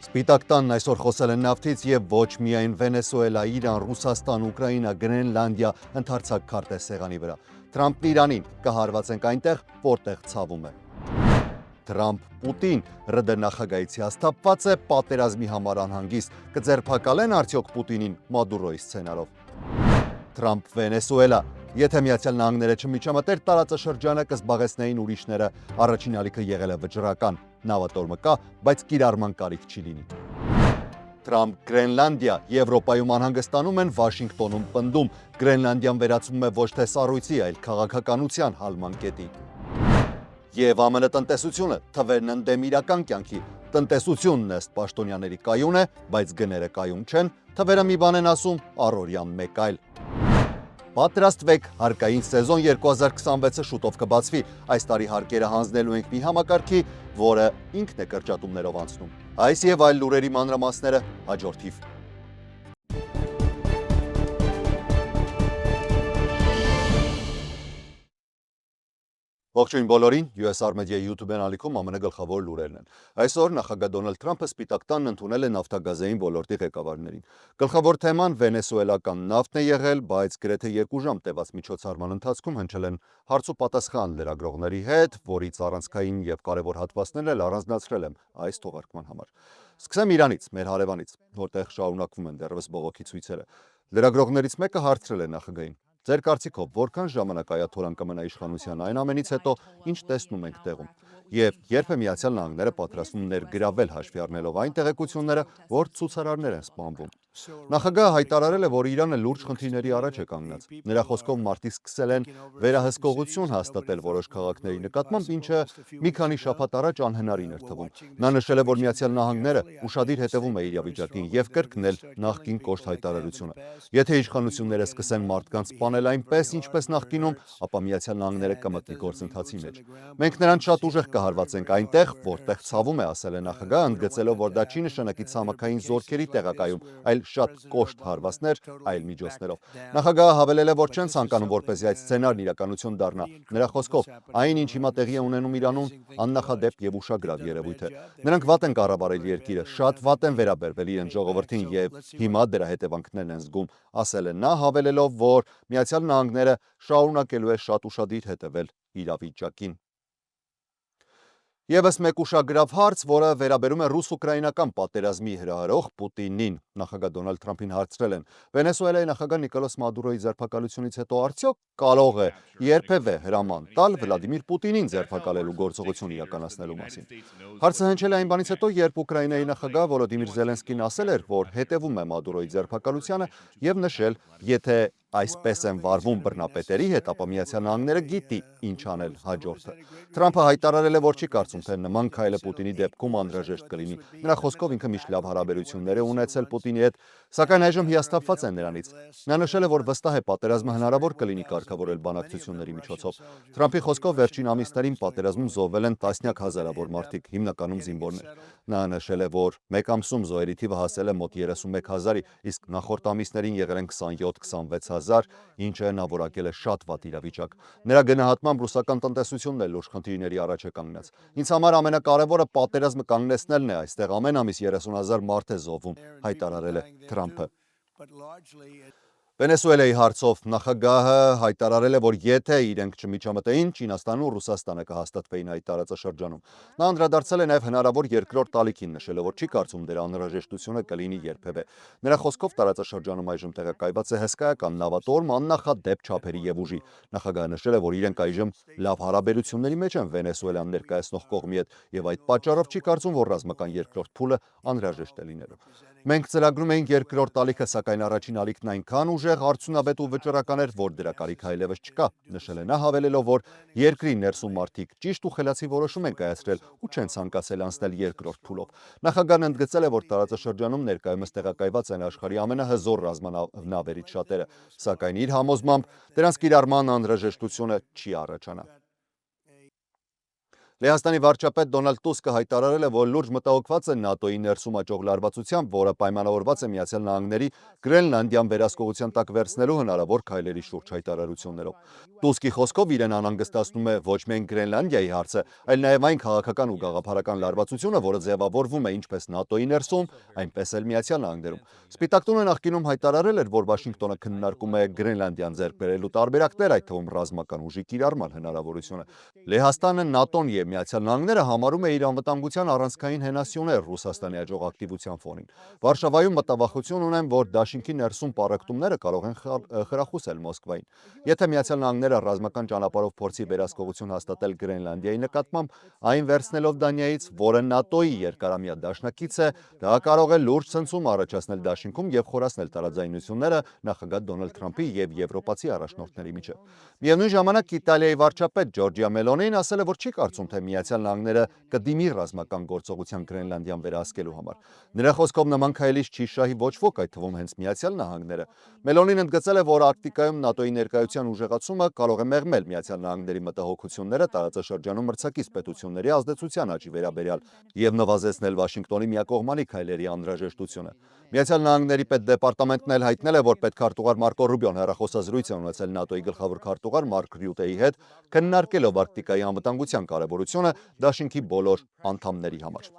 Սպիտակ տանն այսօր խոսել են նավթից եւ ոչ միայն Վենեսուելա, Իրան, Ռուսաստան, Ուկրաինա, Գրենլանդիա ընդարձակ քարտեզ սեղանի վրա։ Թրամփն Իրանին կհարվածենք այնտեղ, որտեղ ցավում է։ Թրամփ-Պուտին ՌԴ նախագահից հիասթափված է, պատերազմի համար անհանգիստ, կձերբակալեն արդյոք Պուտինին Մադուրոյի սցենարով։ Թրամփ-Վենեսուելա, եթե Միացյալ Նահանգները չմիջամտեր, տարածաշրջանը կզբաղեցնեին ուրիշները, առաջին ալիքը եղել է վճռական, նավատորմը կա, բայց կիրառման կարիք չի լինի։ Թրամփ-Գրենլանդիա, Եվրոպայում անհանգստանում են, Վաշինգտոնում պնդում, Գրենլանդիան վերածվում է ոչ թե սառույցի, այլ քաղաքականության հալման կետի։ Եվ ԱՄՆ տնտեսությունը, թվերն ընդդեմ իրական կյանքի, տնտեսությունն ըստ պաշտոնյաների կայուն է, բայց գները կայուն չեն, թվերը մի բան են ասում, առօրյան մեկ այլ։ Պատրաստվեք, հարկային սեզոն 2026-ը շուտով կբացվի, այս տարի հարկերը հանձնելու ենք մի համակարգի, որը ինքն է կրճատումներով անցնում։ Այս եւ այլ լուրերի մանրամասները հաջորդիվ։ Ողջույն բոլորին, USR Media YouTube-ն ալիքում ԱՄՆ գլխավոր լուրերն են։ Այսօր նախագահ Դոնալդ Թրամփը Սպիտակ տանն ընդունել է նավթագազային ոլորտի ղեկավարներին։ Գլխավոր թեման վենեսուելական նավթն է եղել, բայց գրեթե 2 ժամ տևած միջոցառման ընթացքում հնչել են հարց ու պատասխան լրագրողների հետ, որից առանցքային եւ կարևոր հատվածներն էլ առանձնացրել եմ այս թողարկման համար։ Սկսեմ Իրանից, մեր հարևանից, որտեղ շարունակվում են դեռևս բողոքի ցույցերը։ Լրագրողներից մեկը հարցրել է նախագահին. Ձեր կարծիքով որքան ժամանակ այաթոլան կմնա իշխանության այն ամենից հետո ինչ տեսնում ենք տեղում եւ երբ է Միացյալ Նահանգները պատրաստվում ներգրավել հաշվի առնելով այն տեղեկությունները, որ ցուցարարներ են սպանվում։ Նախագահը հայտարարել է, որ Իրանը լուրջ խնդիրների առաջ է կանգնած։ Նրա խոսքով մարդիկ սկսել են վերահսկողություն հաստատել որոշ քաղաքների նկատմամբ, ինչը մի քանի շաբաթ առաջ անհնարին էր թվում։ Նա նշել է, որ Միացյալ Նահանգները ուշադիր հետևում է իրավիճակին եւ կրկնել նախկին կոշտ հայտարարությունը։ Եթե իշխանությունները սկսեն մարդկանց սպանել այնպես, ինչպես նախկինում, ապա Միացյալ Նահանգները կմտնի գործընթացի մեջ։ Մենք նրանց շատ ուժեղ կհարվածենք այնտեղ, որտեղ ցավում է, ասել է նախագահը, ընդգծելով, որ դա չի նշանակի ցամաքային զորքերի տեղակայում, այլ շատ կոշտ հարվածներ այլ միջոցներով։ Նախագահը հավելել է, որ չեն ցանկանում, որպեսզի այդ սցենարն իրականություն դառնա։ Նրա խոսքով, այն, ինչ հիմա տեղի է ունենում Իրանում, աննախադեպ եւ ուշագրավ երևույթ է։ Նրանք վատ են կառավարել երկիրը, շատ վատ են վերաբերվել իրենց ժողովրդին եւ հիմա դրա հետևանքներն են զգում, ասել է նա, հավելելով, որ Միացյալ Նահանգները շարունակելու է շատ ուշադիր հետևել իրավիճակին։ Եվս մեկ ուշագրավ հարց, որը վերաբերում է ռուս-ուկրաինական պատերազմի հրահրող Պուտինին, նախագահ Դոնալդ Թրամփին հարցրել են. Վենեսուելայի նախագահ Նիկոլաս Մադուրոյի ձերբակալությունից հետո արդյոք կարող է երբևէ հրաման տալ Վլադիմիր Պուտինին ձերբակալելու գործողություն իրականացնելու մասին։ Հարցը հնչել է այն բանից հետո, երբ Ուկրաինայի նախագահ Վոլոդիմիր Զելենսկին ասել էր, որ հետևում է Մադուրոյի ձերբակալությանը եւ նշել, եթե այսպես են վարվում բռնապետերի հետ, ապա Միացյալ Նահանգները գիտի ինչ անել հաջորդը։ Թրամփը հայտարարել է, որ չի կարծում, թե նման քայլը Պուտինի դեպքում անհրաժեշտ կլինի։ Նրա խոսքով ինքը միշտ լավ հարաբերություններ է ունեցել Պուտինի հետ, սակայն այժմ հիասթափված են նրանից։ Նա նշել է, որ վստահ է պատերազմը հնարավոր կլինի կարգավորել բանակցությունների միջոցով։ Թրամփի խոսքով վերջին ամիսներին պատերազմում զոհվել են տասնյակ հազարավոր մարդիկ, հիմնականում զինվորներ։ Նա նշել է, որ մեկ ամսում զոհերի թիվը հասել է մոտ 31,000-ի, իսկ նախորդ ամիսներին եղել են 27-26,000, ինչը նա որակել է շատ վատ իրավիճակ։ Նրա գնահատմամբ ռուսական տնտեսությունն է լուրջ խնդիրների առաջ է կանգնած։ Ինձ համար ամենակարևորը պատերազմը կանգնեցնելն է, այստեղ ամեն ամիս 30,000 մարդ է զոհվում, հայտարարել է Թրամփը։ Վենեսուելայի հարցով նախագահը հայտարարել է, որ եթե իրենք չմիջամտեին, Չինաստանն ու Ռուսաստանը կհաստատվեին այդ տարածաշրջանում։ Նա անդրադարձել է նաև հնարավոր երկրորդ ալիքին, նշելով, որ չի կարծում դրա անհրաժեշտությունը կլինի երբևէ։ Նրա խոսքով տարածաշրջանում այժմ տեղակայված է հսկայական նավատորմ աննախադեպ չափերի եւ ուժի։ Նախագահը նշել է, որ իրենք այժմ լավ հարաբերությունների մեջ են Վենեսուելան ներկայացնող կողմի հետ եւ այդ պատճառով չի կարծում, որ ռազմական երկրորդ փուլը անհրաժեշտ է լինելու։ Մենք ծրագրում էինք երկրորդ ալիքը, սակայն առաջին ալիքն այնքան ուժեղ, արդյունավետ ու վճռական էր, որ դրա կարիքը այլևս չկա, նշել է նա, հավելելով, որ երկրի ներսում մարդիկ ճիշտ ու խելացի որոշում են կայացրել ու չեն ցանկացել անցնել երկրորդ փուլով։ Նախագահն ընդգծել է, որ տարածաշրջանում ներկայումս տեղակայված են աշխարհի ամենահզոր ռազմանավերից շատերը, սակայն իր համոզմամբ դրանց կիրառման անհրաժեշտությունը չի առաջանա։ Լեհաստանի վարչապետ Դոնալդ Տուսկը հայտարարել է, որ լուրջ մտահոգված է ՆԱՏՕ-ի ներսում աճող լարվածությամբ, որը պայմանավորված է Միացյալ Նահանգների Գրենլանդիան վերահսկողության տակ վերցնելու հնարավոր քայլերի շուրջ հայտարարություններով։ Տուսկի խոսքով իրեն անհանգստացնում է ոչ միայն Գրենլանդիայի հարցը, այլ նաև այն քաղաքական ու գաղափարական լարվածությունը, որը ձևավորվում է ինչպես ՆԱՏՕ-ի ներսում, այնպես էլ Միացյալ Նահանգներում։ Սպիտակ տունը նախկինում հայտարարել էր, որ Վաշինգտոնը քննարկում է Գրենլանդիան ձեռք բերելու տարբերակներ, այդ թվում ռազմական ուժի կիրառման հնարավորությունը։ Լեհաստանը, ՆԱՏՕ-ն և Միացյալ Նահանգները համարում է իր անվտանգության առանցքային հենասյուներ Ռուսաստանի աճող ակտիվության ֆոնին։ Վարշավայում մտավախություն ունեն, որ դաշինքի ներսում պառակտումները կարող են խրախուսել Մոսկվային։ Եթե Միացյալ Նահանգները ռազմական ճանապարհով փորձի վերահսկողություն հաստատել Գրենլանդիայի նկատմամբ, այն վերցնելով Դանիայից, որը ՆԱՏՕ-ի երկարամյա դաշնակից է, դա կարող է լուրջ ցնցում առաջացնել դաշինքում և խորացնել տարաձայնությունները նախագահ Դոնալդ Թրամփի և եվրոպացի առաջնորդների միջև։ Միևնույն ժամանակ Իտալիայի վարչապետ Ջորջիա Մելոնին ասել է, որ չի կարծում, թե Միացյալ Նահանգները կդիմի ռազմական գործողության Գրենլանդիան վերահսկելու համար։ Նրա խոսքով նման քայլից չի շահի ոչ ոք, այդ թվում հենց Միացյալ Նահանգները։ Մելոնին ընդգծել է, որ Արկտիկայում ՆԱՏՕ-ի ներկայության ուժեղացումը կարող է մեղմել Միացյալ Նահանգների մտահոգությունները տարածաշրջանում մրցակից պետությունների ազդեցության աճի վերաբերյալ և նվազեցնել Վաշինգտոնի միակողմանի քայլերի անհրաժեշտությունը։ Միացյալ Նահանգների պետդեպարտամենտն էլ հայտնել է, որ պետքարտուղար Մարկո Ռուբիոն հեռախոսազրույց է ունեցել ՆԱՏՕ-ի գլխավոր քարտուղար Մարկ Ռյուտեի հետ, քննարկելով Արկտիկայի անվտանգության կարևորությունը դաշինքի բոլոր անդամների համար։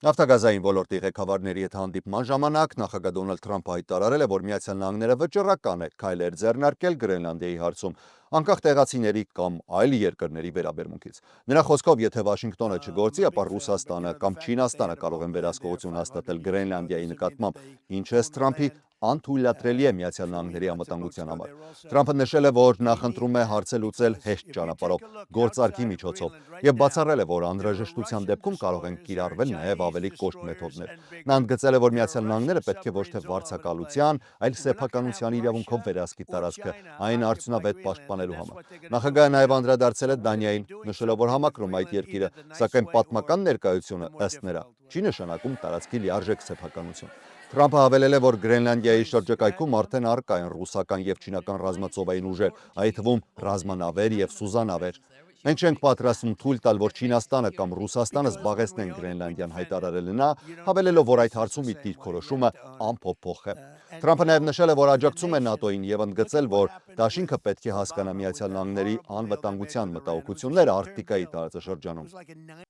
Նավթագազային ոլորտի ղեկավարների հետ հանդիպման ժամանակ նախագահ Դոնալդ Թրամփը հայտարարել է, որ Միացյալ Նահանգները վճռական է քայլեր ձեռնարկել Գրենլանդիայի հարցում, անկախ տեղացիների կամ այլ երկրների վերաբերմունքից։ Նրա խոսքով, եթե Վաշինգտոնը չգործի, ապա Ռուսաստանը կամ Չինաստանը կարող են վերահսկողություն հաստատել Գրենլանդիայի նկատմամբ, ինչը ըստ Թրամփի անթույլատրելի է Միացյալ Նահանգների անվտանգության համար։ Թրամփը նշել է, որ նախընտրում է հարցը լուծել հեշտ ճանապարհով, գործարքի միջոցով, եւ բացառել է, որ անհրաժեշտության դեպքում կարող են կիրառվել նաև ավելի կոշտ մեթոդներ։ Նա ընդգծել է, որ Միացյալ Նահանգները պետք է ոչ թե վարձակալության, այլ սեփականության իրավունքով վերահսկի տարածքը, այն արդյունավետ պաշտպանելու համար։ Նախագահը նաև անդրադարձել է Դանիային, նշելով, որ համակրում այդ երկիրը, սակայն պատմական ներկայությունը, ըստ նրա, չի նշանակում տարածքի լիարժեք սեփականություն։ Թրամփը հավելել է, որ Գրենլանդիայի շրջակայքում արդեն առկա են ռուսական և չինական ռազմածովային ուժեր, այդ թվում ռազմանավեր և սուզանավեր։ Մենք չենք պատրաստվում թույլ տալ, որ Չինաստանը կամ Ռուսաստանը զբաղեցնեն Գրենլանդիան, հայտարարել է նա, հավելելով, որ այդ հարցում իր դիրքորոշումը անփոփոխ է։ Թրամփը նաև նշել է, որ աջակցում է ՆԱՏՕ-ին եւ ընդգծել, որ դաշինքը պետք է հասկանա Միացյալ Նահանգների անվտանգության մտահոգությունները Արկտիկայի տարածաշրջանում։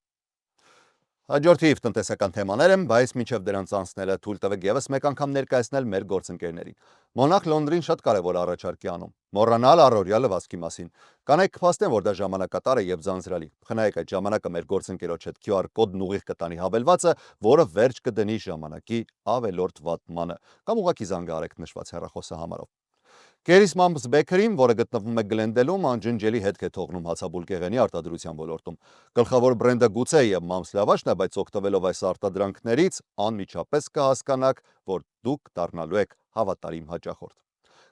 Հաջորդի տնտեսական թեմաներ են, բայց մինչև դրանց անցնելը թույլ տվեք ևս մեկ անգամ ներկայացնել մեր գործընկերներին։ Մոնախ Լոնդրին շատ կարևոր առաջարկ է անում։ Մոռանալ առօրյա լվացքի մասին։ Կանայք կփաստեն, որ դա ժամանակատար է եւ ձանձրալի։ Խնայեք այդ ժամանակը մեր գործընկերոջ հետ QR կոդն ուղիղ կտանի հավելվածը, որը վերջ կդնի ժամանակի ավելորդ վատմանը, կամ ուղղակի զանգահարեք նշված հեռախոսը համարով։ Կերիս Մամս Բեքերին, որը գտնվում է Գլենդելում, անջնջելի հետք է թողնում հացաբուլկեղենի արտադրության ոլորտում։ Գլխավոր բրենդը գուցե եւ Մամս լավաշն է, բայց օգտվելով այս արտադրանքներից անմիջապես կհասկանաք, որ դուք դառնալու եք հավատարիմ հաճախորդ։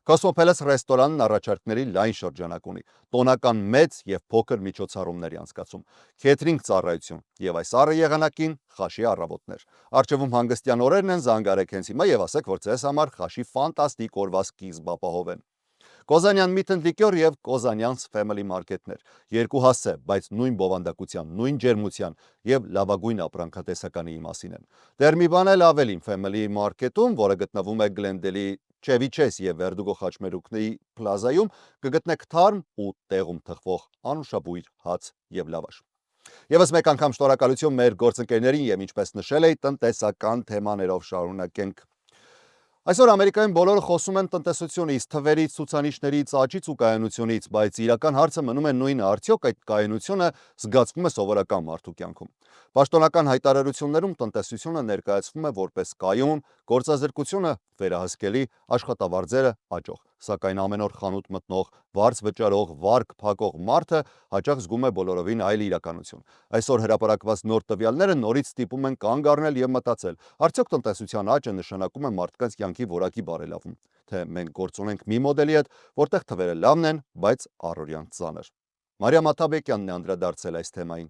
Cosmopolis ռեստորանն առաջարկների լայն շրջանակ ունի, տոնական մեծ եւ փոքր միջոցառումների անցկացում, քեթրինգ ծառայություն եւ այս առը եղանակին խաշի առավոտներ։ Արժևում հանգստյան օրերն են, զանգարեք հենց հիմա եւ ասեք, որ ձեզ համար խաշի ֆանտաստիկ օրվա սկիզբ ապահովեն։ Կոզանյան Meat and Liquor եւ Կոզանյանց Family Market-ներ, երկու հասցե, բայց նույն բովանդակության, նույն ջերմության եւ լավագույն ապրանքատեսականի մասին են։ Դեռ մի բան էլ ավելին, Family Market-ում, որը գտնվում է Գլենդելի Չևիչես եւ Վերդուգո խաչմերուկների պլազայում, կգտնեք թարմ ու տեղում թխվող անուշաբույր հաց եւ լավաշ։ Եվս մեկ անգամ շնորհակալություն մեր գործընկերներին եւ ինչպես նշել էի, տնտեսական թեմաներով շարունակենք։ Այսօր Ամերիկայում բոլորը խոսում են տնտեսությունից, թվերից, ցուցանիշներից, աճից ու կայունությունից, բայց իրական հարցը մնում է նույնը, արդյոք այդ կայունությունը զգացվում է սովորական մարդու կյանքում։ Պաշտոնական հայտարարություններում տնտեսությունը ներկայացվում է որպես կայուն, գործազրկությունը վերահսկելի, աշխատավարձերը աճող, սակայն ամեն օր խանութ մտնող, վարձ վճարող, վարկ փակող մարդը հաճախ զգում է բոլորովին այլ իրականություն։ Այսօր հրապարակված նոր տվյալները նորից ստիպում են կանգ առնել եւ մտածել, արդյոք տնտեսության աճը նշանակում է մարդկանց կյանքի որակի բարելավում, թե մենք գործ ունենք մի մոդելի հետ, որտեղ թվերը լավն են, բայց առօրյան ծանր։ Մարիամ Աթաբեկյանն է անդրադարձել այս թեմային։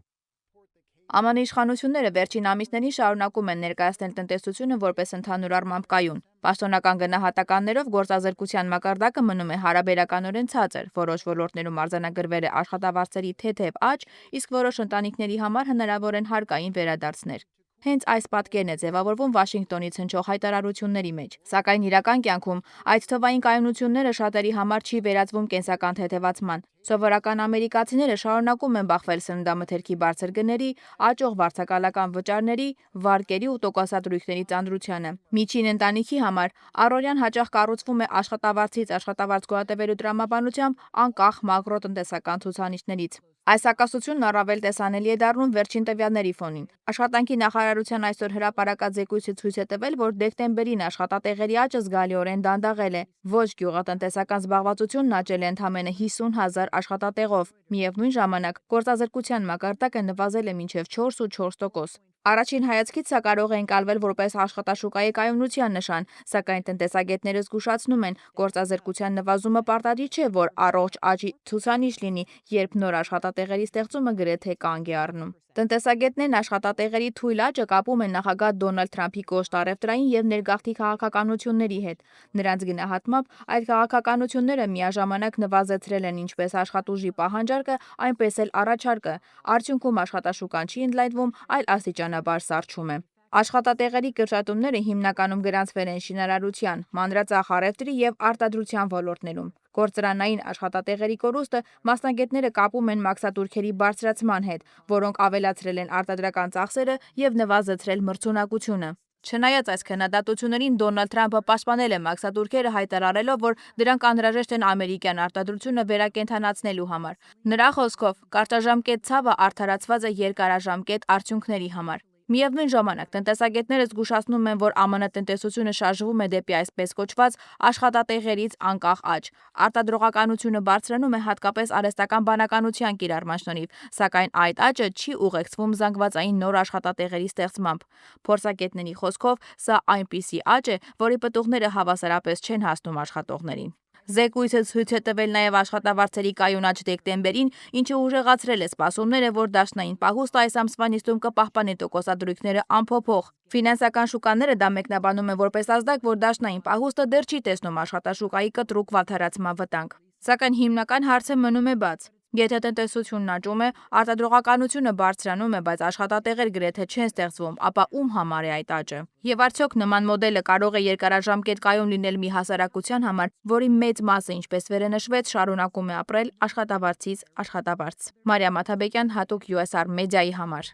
ԱՄՆ իշխանությունները վերջին ամիսներին շարունակում են ներկայացնել տնտեսությունը որպես ընդհանուր առմամբ կայուն։ Պաշտոնական գնահատականներով գործազրկության մակարդակը մնում է հարաբերականորեն ցածր, որոշ ոլորտներում արձանագրվել է աշխատավարձերի թեթև աճ, իսկ որոշ ընտանիքների համար հնարավոր են հարկային վերադարձներ։ Հենց այս պատկերն է ձևավորվում Վաշինգտոնից հնչող հայտարարությունների մեջ։ Սակայն իրական կյանքում այդ թվային կայունությունները շատերի համար չի վերածվում կենսական թեթևացման։ Սովորական ամերիկացիները շարունակում են բախվել սննդամթերքի բարձր գների, աճող վարձակալական վճարների, վարկերի ու տոկոսադրույքների ծանրությանը։ Միջին ընտանիքի համար առօրյան հաճախ կառուցվում է աշխատավարձից աշխատավարձ գոյատևելու տրամաբանությամբ անկախ մակրոտնտեսական ցուցանիշներից։ Այս հակասությունն առավել տեսանելի է դառնում վերջին տվյալների ֆոնին։ Աշխատանքի նախարարության այսօր հրապարակած զեկույցը ցույց է տվել, որ դեկտեմբերին աշխատատեղերի աճը զգալիորեն դանդաղել է։ Ոչ գյուղատնտեսական զբաղվածությունն աճել է ընդամենը 50,000 աշխատատեղով։ Միևնույն ժամանակ գործազրկության մակարդակը նվազել է մինչև 4,4%։ Առաջին հայացքից սա կարող է ընկալվել որպես աշխատաշուկայի կայունության նշան, սակայն տնտեսագետները զգուշացնում են, գործազրկության նվազումը պարտադիր չէ, որ առողջ աճի ցուցանիշ լինի, երբ նոր աշխատատեղերի ստեղծումը գրեթե կանգ է առնում։ Տնտեսագետներն աշխատատեղերի թույլ աճը կապում են նախագահ Դոնալդ Թրամփի կոշտ առևտրային եւ ներգաղթի քաղաքականությունների հետ։ Նրանց գնահատմամբ այդ քաղաքականությունները միաժամանակ նվազեցրել են ինչպես աշխատուժի պահանջարկը, այնպես էլ առաջարկը։ Արդյունքում աշխատաշուկան չի ընդլայնվում, այլ աստիճանաբար սառչում է։ Աշխատատեղերի կրճատումները հիմնականում գրանցվել են շինարարության, մանրածախ առևտրի եւ արտադրության ոլորտներում։ Գործարանային աշխատատեղերի կորուստը մասնագետները կապում են մաքսատուրքերի բարձրացման հետ, որոնք ավելացրել են արտադրական ծախսերը եւ նվազեցրել մրցունակությունը։ Չնայած այս քննադատություններին Դոնալդ Թրամփը պաշտպանել է մաքսատուրքերը հայտարարելով, որ դրանք անհրաժեշտ են ամերիկյան արտադրությունը վերակենդանացնելու համար։ Նրա խոսքով կարճաժամկետ ցավը արդարացված է երկարաժամկետ արդյունքների համար։ Միևնույն ժամանակ տնտեսագետները զգուշացնում են, որ ԱՄՆ տնտեսությունը շարժվում է դեպի այսպես կոչված աշխատատեղերից անկախ աճ։ Արտադրողականությունը բարձրանում է հատկապես արհեստական բանականության կիրառման շնորհիվ, սակայն այդ աճը չի ուղեկցվում զանգվածային նոր աշխատատեղերի ստեղծմամբ։ Փորձագետների խոսքով սա այնպիսի աճ է, որի պտուղները հավասարապես չեն հասնում աշխատողներին։ Զեկույցը ցույց է տվել նաև աշխատավարձերի կայուն աճ դեկտեմբերին, ինչը ուժեղացրել է սպասումները, որ դաշնային պահուստը այս ամսվա նիստում կպահպանի տոկոսադրույքները անփոփոխ։ Ֆինանսական շուկաները դա մեկնաբանում են որպես ազդակ, որ դաշնային պահուստը դեռ չի տեսնում աշխատաշուկայի կտրուկ վատթարացման վտանգ։ Սակայն հիմնական հարցը մնում է բաց։ Եթե տնտեսությունն աճում է, արտադրողականությունը բարձրանում է, բայց աշխատատեղեր գրեթե չեն ստեղծվում, ապա ում համար է այդ աճը։ Եվ արդյոք նման մոդելը կարող է երկարաժամկետ կայուն լինել մի հասարակության համար, որի մեծ մասը, ինչպես վերնշվեց, շարունակում է ապրել աշխատավարձից աշխատավարձ։ Մարիամ Աթաբեկյան, հատուկ USR Մեդիայի համար։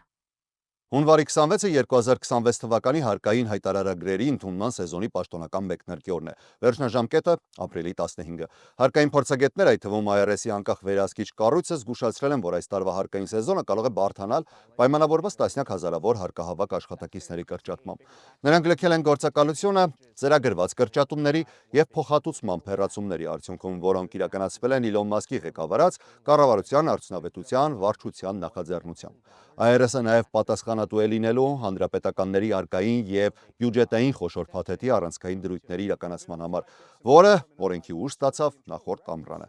Հունվարի 26-ը 2026 թվականի հարկային հայտարարագրերի ընդունման սեզոնի պաշտոնական մեկնարկի օրն է։ Վերջնաժամկետը ապրիլի 15-ը։ Հարկային փորձագետներ, այդ թվում IRS-ի անկախ վերահսկիչ կառույցը զգուշացրել են, որ այս տարվա հարկային սեզոնը կարող է բարդանալ պայմանավորված տասնյակ հազարավոր հարկահավաք աշխատակիցների կրճատմամբ։ Նրանք լքել են գործակալությունը ծրագրված կրճատումների եւ փոխհատուցման հեռացումների արդյունքում, որոնք իրականացվել են Իլոն Մասկի ղեկավարած կառավարության արդյունավետության վարչության նախաձեռնությամբ։ IRS-ը նաև պատասխանատու է լինելու հանրապետականների արկային եւ բյուջետային խոշոր փաթեթի առանցքային դրույթների իրականացման համար, որը օրենքի ուժ ստացավ նախորդ ամռանը։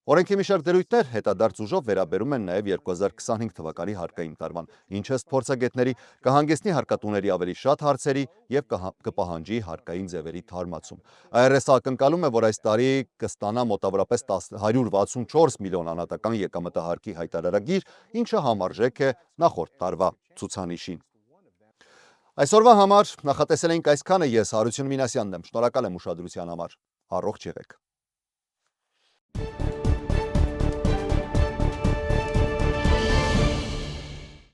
Օրենքի մի շարք դրույթներ հետադարձ ուժով վերաբերում են նաև 2025 թվականի հարկային տարվան, ինչը ըստ փորձագետների կհանգեցնի հարկատուների ավելի շատ հարցերի եւ կպահանջի հարկային ձևերի թարմացում։ IRS-ը ակնկալում է, որ այս տարի կստանա մոտավորապես 164 միլիոն անհատական եկամտահարկի հայտարարագիր, ինչը համարժեք է նախորդ տարվա ցուցանիշին։ Այսօրվա համար նախատեսել էինք այսքանը, ես Հարություն Մինասյանն եմ, շնորհակալ եմ ուշադրության համար, առողջ եղեք։